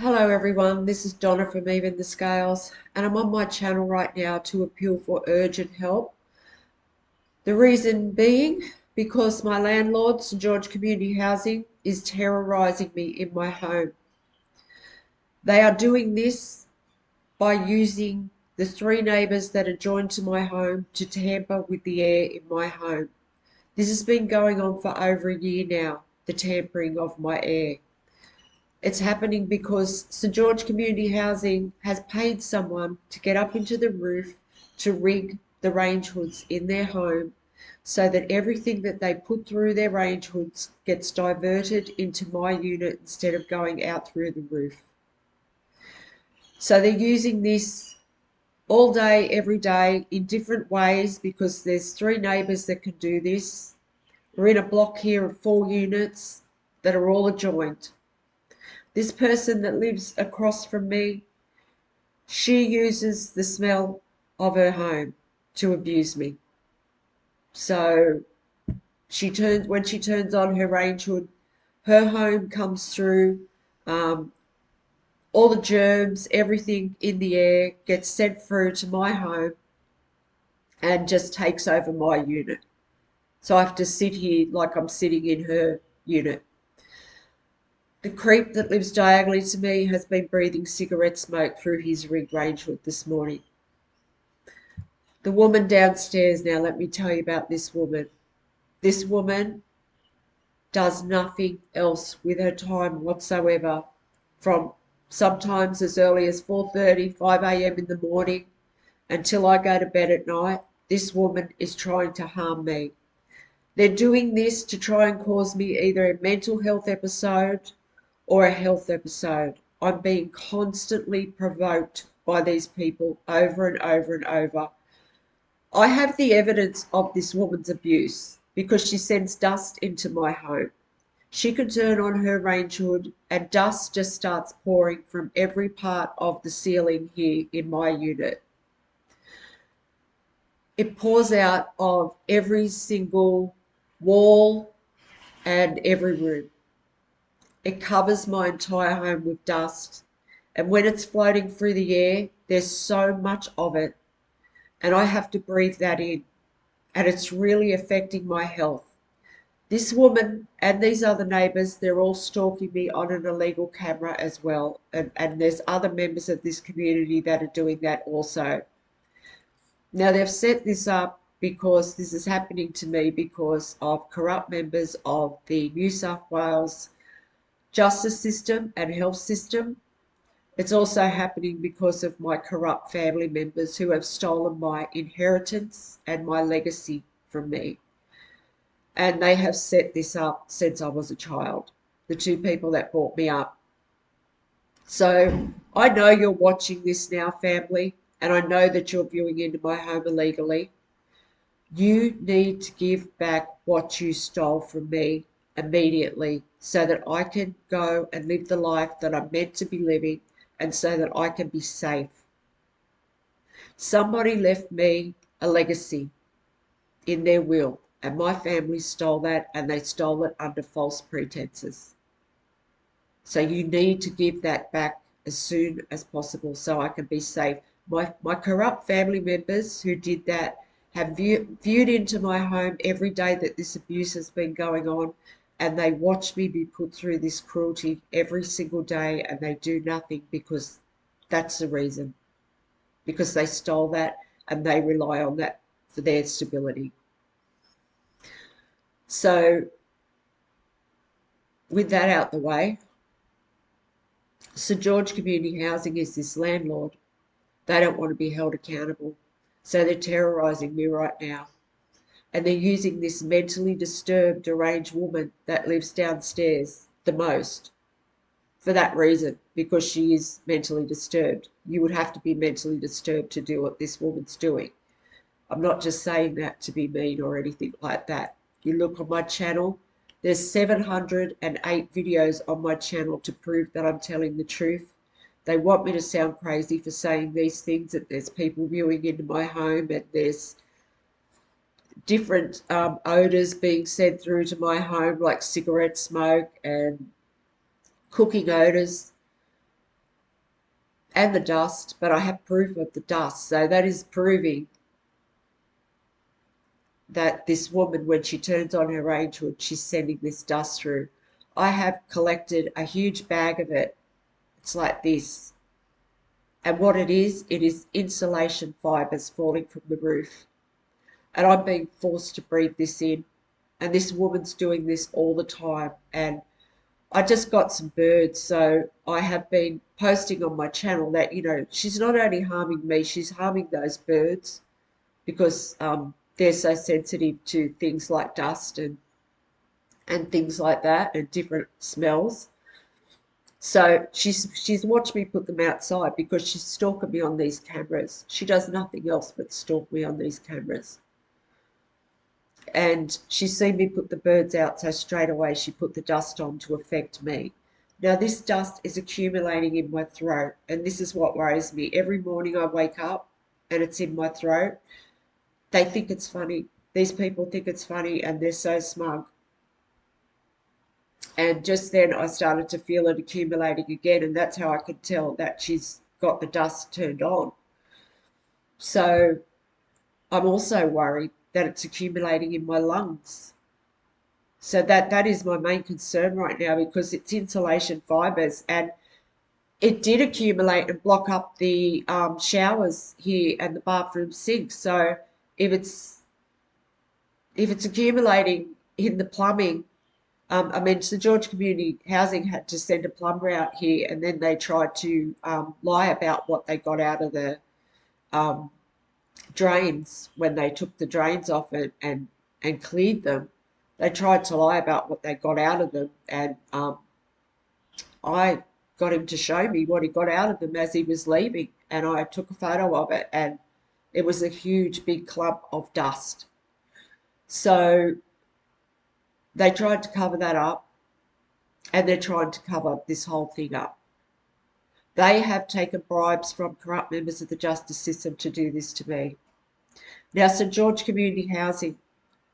Hello everyone, this is Donna from Even the Scales, and I'm on my channel right now to appeal for urgent help. The reason being because my landlord, St George Community Housing, is terrorising me in my home. They are doing this by using the three neighbours that are joined to my home to tamper with the air in my home. This has been going on for over a year now, the tampering of my air. It's happening because St George Community Housing has paid someone to get up into the roof to rig the range hoods in their home so that everything that they put through their range hoods gets diverted into my unit instead of going out through the roof. So they're using this all day, every day, in different ways because there's three neighbours that can do this. We're in a block here of 4 units that are all adjoined. This person that lives across from me, she uses the smell of her home to abuse me. So when she turns on her range hood, her home comes through, all the germs, everything in the air gets sent through to my home and just takes over my unit. So I have to sit here like I'm sitting in her unit. The creep that lives diagonally to me has been breathing cigarette smoke through his rigged range hood this morning. The woman downstairs, now let me tell you about this woman. This woman does nothing else with her time whatsoever from sometimes as early as 4:30, 5 a.m. in the morning until I go to bed at night. This woman is trying to harm me. They're doing this to try and cause me either a mental health episode or a health episode. I'm being constantly provoked by these people over and over and over. I have the evidence of this woman's abuse because she sends dust into my home. She can turn on her range hood and dust just starts pouring from every part of the ceiling here in my unit. It pours out of every single wall and every room. It covers my entire home with dust. And when it's floating through the air, there's so much of it. And I have to breathe that in. And it's really affecting my health. This woman and these other neighbours, they're all stalking me on an illegal camera as well. And there's other members of this community that are doing that also. Now, they've set this up because this is happening to me because of corrupt members of the New South Wales justice system and health system. It's also happening because of my corrupt family members who have stolen my inheritance and my legacy from me. And they have set this up since I was a child, the two people that brought me up. So I know you're watching this now, family, and I know that you're viewing into my home illegally. You need to give back what you stole from me immediately so that I can go and live the life that I'm meant to be living and so that I can be safe. Somebody left me a legacy in their will, and my family stole that, and they stole it under false pretenses. So you need to give that back as soon as possible so I can be safe. My corrupt family members who did that have viewed into my home every day that this abuse has been going on, and they watch me be put through this cruelty every single day, and they do nothing because that's the reason. Because they stole that and they rely on that for their stability. So with that out the way, St George Community Housing is this landlord. They don't want to be held accountable. So they're terrorising me right now. And they're using this mentally disturbed, deranged woman that lives downstairs the most for that reason, because she is mentally disturbed. You would have to be mentally disturbed to do what this woman's doing. I'm not just saying that to be mean or anything like that. You look on my channel, there's 708 videos on my channel to prove that I'm telling the truth. They want me to sound crazy for saying these things, that there's people viewing into my home and there's different odours being sent through to my home, like cigarette smoke and cooking odours. and the dust, but I have proof of the dust. So that is proving that this woman, when she turns on her range hood, she's sending this dust through. I have collected a huge bag of it. It's like this. And what it is insulation fibres falling from the roof. And I'm being forced to breathe this in. And this woman's doing this all the time. And I just got some birds, so I have been posting on my channel that, she's not only harming me, she's harming those birds because they're so sensitive to things like dust and things like that and different smells. So she's watched me put them outside because she's stalking me on these cameras. She does nothing else but stalk me on these cameras. And she's seen me put the birds out, so straight away she put the dust on to affect me. Now this dust is accumulating in my throat, and this is what worries me. Every morning I wake up and it's in my throat. They think it's funny. These people think it's funny and they're so smug. And just then I started to feel it accumulating again, and that's how I could tell that she's got the dust turned on. So I'm also worried that it's accumulating in my lungs. So that is my main concern right now, because it's insulation fibres, and it did accumulate and block up the showers here and the bathroom sink. So if it's accumulating in the plumbing, I mean, St George Community Housing had to send a plumber out here, and then they tried to lie about what they got out of the drains when they took the drains off it and cleared them. They tried to lie about what they got out of them, and I got him to show me what he got out of them as he was leaving, and I took a photo of it, and it was a huge big clump of dust. So they tried to cover that up, and they're trying to cover this whole thing up. They have taken bribes from corrupt members of the justice system to do this to me. Now, St George Community Housing,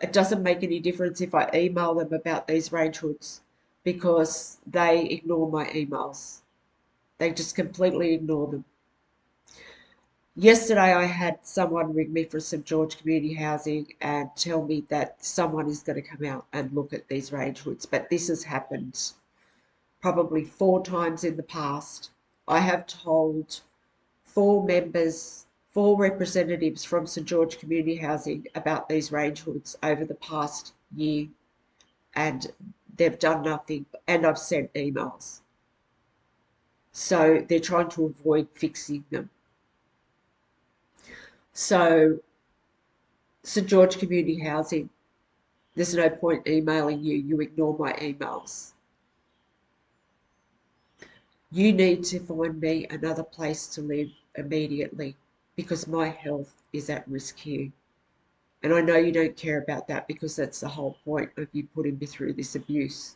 it doesn't make any difference if I email them about these range hoods, because they ignore my emails. They just completely ignore them. Yesterday I had someone ring me from St George Community Housing and tell me that someone is going to come out and look at these range hoods, but this has happened probably 4 times in the past. I have told 4 representatives from St George Community Housing about these range hoods over the past year, and they've done nothing, and I've sent emails. So they're trying to avoid fixing them. So St George Community Housing, there's no point emailing you. You ignore my emails. You need to find me another place to live immediately, because my health is at risk here. And I know you don't care about that, because that's the whole point of you putting me through this abuse.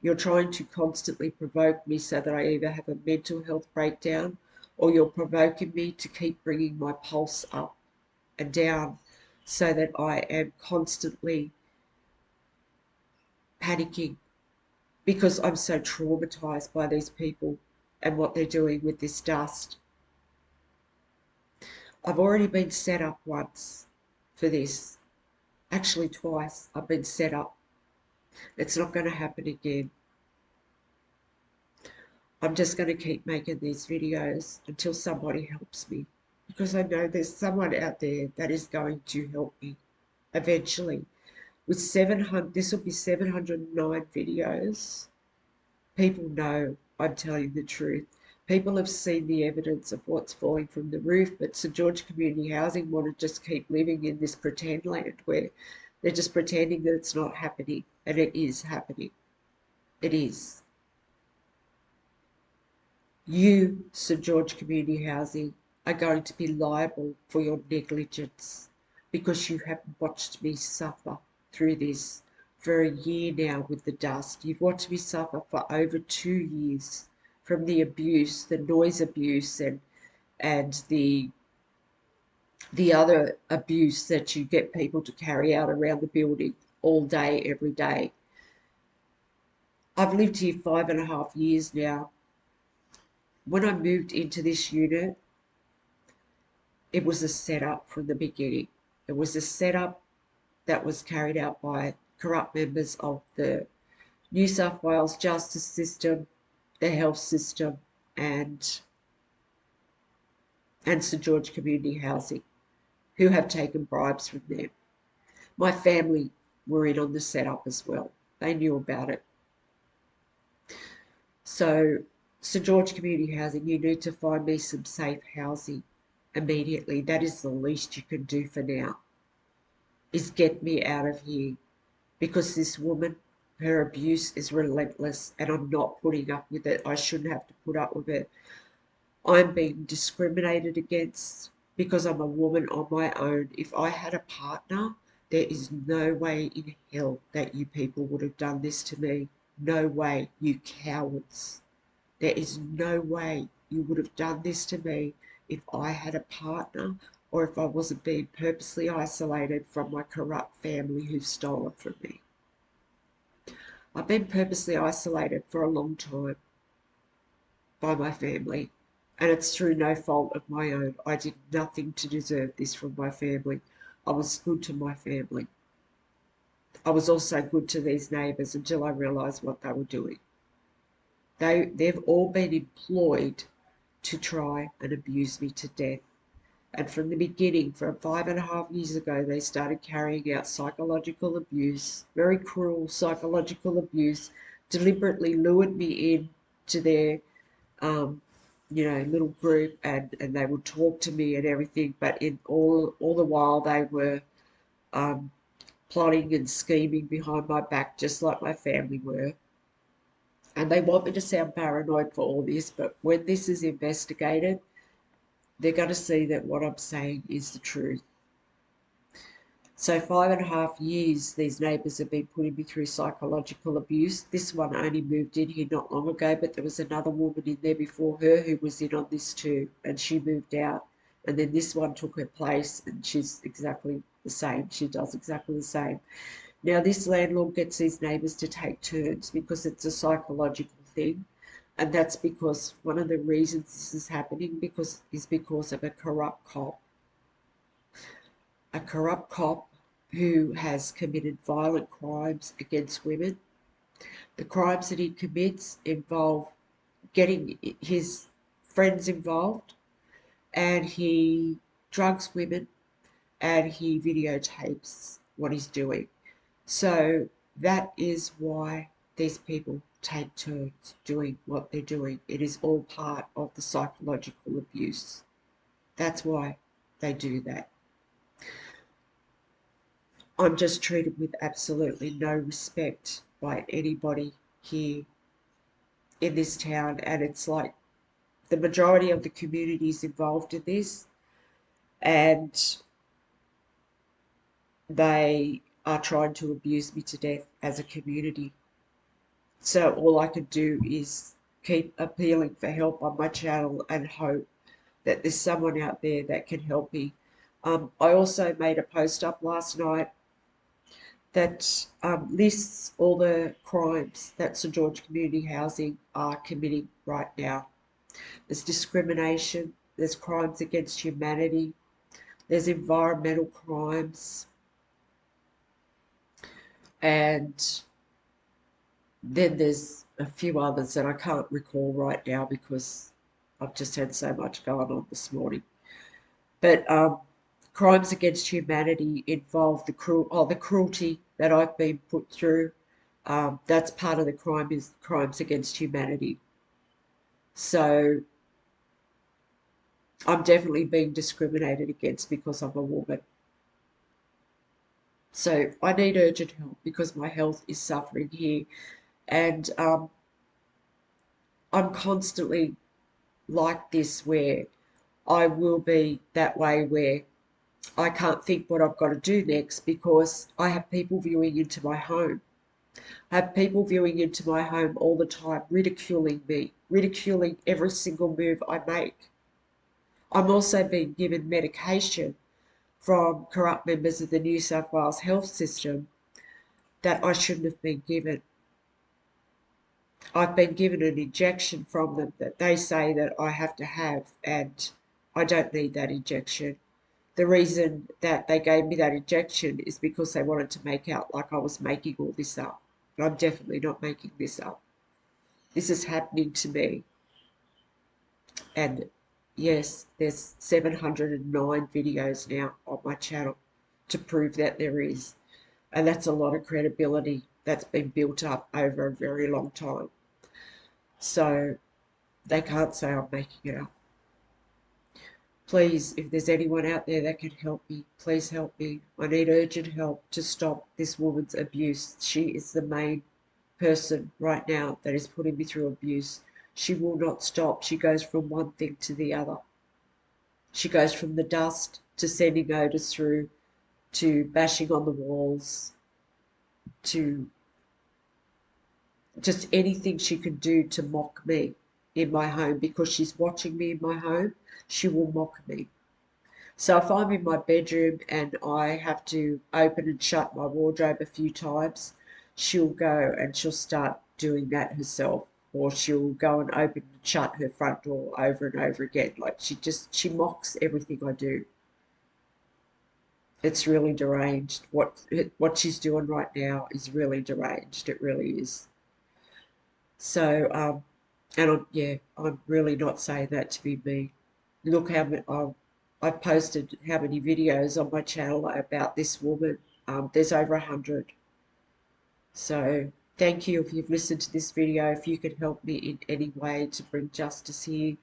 You're trying to constantly provoke me so that I either have a mental health breakdown, or you're provoking me to keep bringing my pulse up and down, so that I am constantly panicking, because I'm so traumatized by these people and what they're doing with this dust. I've already been set up once for this. Actually twice I've been set up. It's not going to happen again. I'm just going to keep making these videos until somebody helps me, because I know there's someone out there that is going to help me eventually. With 700, this will be 709 videos. People know I'm telling the truth. People have seen the evidence of what's falling from the roof, but St George Community Housing want to just keep living in this pretend land where they're just pretending that it's not happening, and it is happening. It is. You, St George Community Housing, are going to be liable for your negligence, because you have watched me suffer through this for a year now with the dust. You've watched me suffer for over 2 years from the abuse, the noise abuse, and the other abuse that you get people to carry out around the building all day, every day. I've lived here 5.5 years now, when I moved into this unit, it was a setup from the beginning. It was a setup that was carried out by corrupt members of the New South Wales justice system, the health system, and St George Community Housing, who have taken bribes from them. My family were in on the setup as well. They knew about it. So, St George Community Housing, you need to find me some safe housing immediately. That is the least you can do for now, is get me out of here, because this woman, her abuse is relentless and I'm not putting up with it. I shouldn't have to put up with it. I'm being discriminated against because I'm a woman on my own. If I had a partner, there is no way in hell that you people would have done this to me. No way, you cowards. There is no way you would have done this to me if I had a partner, or if I wasn't being purposely isolated from my corrupt family who've stolen from me. I've been purposely isolated for a long time by my family, and it's through no fault of my own. I did nothing to deserve this from my family. I was good to my family. I was also good to these neighbours until I realised what they were doing. They've all been employed to try and abuse me to death. And from the beginning, from 5.5 years ago, they started carrying out psychological abuse, very cruel psychological abuse, deliberately lured me in to their, little group, and they would talk to me and everything. But in all the while, they were plotting and scheming behind my back, just like my family were. And they want me to sound paranoid for all this, but when this is investigated, they're going to see that what I'm saying is the truth. So 5.5 years, these neighbours have been putting me through psychological abuse. This one only moved in here not long ago, but there was another woman in there before her who was in on this too, and she moved out. And then this one took her place, and she's exactly the same. She does exactly the same. Now, this landlord gets these neighbours to take turns because it's a psychological thing. And that's because one of the reasons this is happening is because of a corrupt cop. A corrupt cop who has committed violent crimes against women. The crimes that he commits involve getting his friends involved, and he drugs women, and he videotapes what he's doing. So that is why these people take turns doing what they're doing. It is all part of the psychological abuse. That's why they do that. I'm just treated with absolutely no respect by anybody here in this town, and it's like the majority of the community is involved in this, and they are trying to abuse me to death as a community. So all I can do is keep appealing for help on my channel and hope that there's someone out there that can help me. I also made a post up last night that lists all the crimes that St George Community Housing are committing right now. There's discrimination, there's crimes against humanity, there's environmental crimes, and then there's a few others that I can't recall right now because I've just had so much going on this morning. But crimes against humanity involve the cruelty that I've been put through. That's part of the crime, is crimes against humanity. So I'm definitely being discriminated against because I'm a woman. So I need urgent help because my health is suffering here, and I'm constantly like this, where I will be that way where I can't think what I've got to do next because I have people viewing into my home. I have people viewing into my home all the time, ridiculing me, ridiculing every single move I make. I'm also being given medication from corrupt members of the New South Wales health system that I shouldn't have been given. I've been given an injection from them that they say that I have to have, and I don't need that injection. The reason that they gave me that injection is because they wanted to make out like I was making all this up. But I'm definitely not making this up. This is happening to me. And yes, there's 709 videos now on my channel to prove that there is. And that's a lot of credibility that's been built up over a very long time. So they can't say I'm making it up. Please, if there's anyone out there that can help me, please help me. I need urgent help to stop this woman's abuse. She is the main person right now that is putting me through abuse. She will not stop. She goes from one thing to the other. She goes from the dust to sending notice through to bashing on the walls to just anything she can do to mock me in my home, because she's watching me in my home. She will mock me. So if I'm in my bedroom and I have to open and shut my wardrobe a few times, she'll go and she'll start doing that herself. Or she'll go and open and shut her front door over and over again. Like she mocks everything I do. It's really deranged. What she's doing right now is really deranged. It really is. So, I'm really not saying that to be mean. Look how many, I've posted how many videos on my channel about this woman. There's over 100. So thank you if you've listened to this video. If you can help me in any way to bring justice here,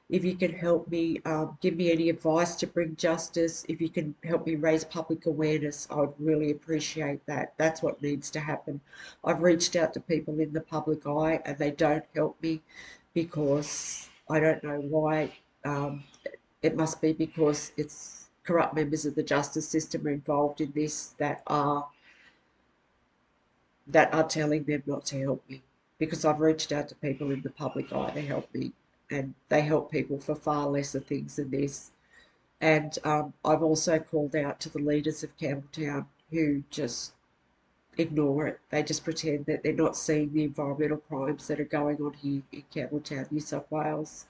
if you can help me, give me any advice to bring justice, if you can help me raise public awareness, I would really appreciate that. That's what needs to happen. I've reached out to people in the public eye and they don't help me because I don't know why. It must be because it's corrupt members of the justice system are involved in this that are telling them not to help me, because I've reached out to people in the public eye to help me, and they help people for far lesser things than this. And I've also called out to the leaders of Campbelltown who just ignore it. They just pretend that they're not seeing the environmental crimes that are going on here in Campbelltown, New South Wales.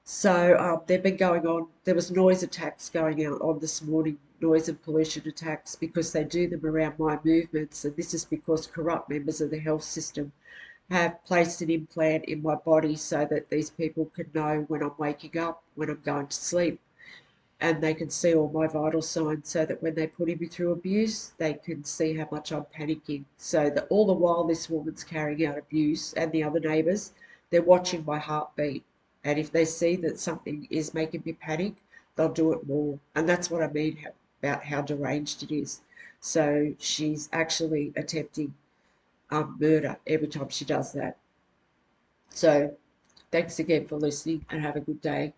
So they've been going on. There was noise attacks going out on this morning, noise and pollution attacks, because they do them around my movements. And this is because corrupt members of the health system have placed an implant in my body so that these people can know when I'm waking up, when I'm going to sleep, and they can see all my vital signs so that when they're putting me through abuse, they can see how much I'm panicking. So that all the while this woman's carrying out abuse and the other neighbours, they're watching my heartbeat. And if they see that something is making me panic, they'll do it more. And that's what I mean about how deranged it is. So she's actually attempting murder every time she does that. So thanks again for listening and have a good day.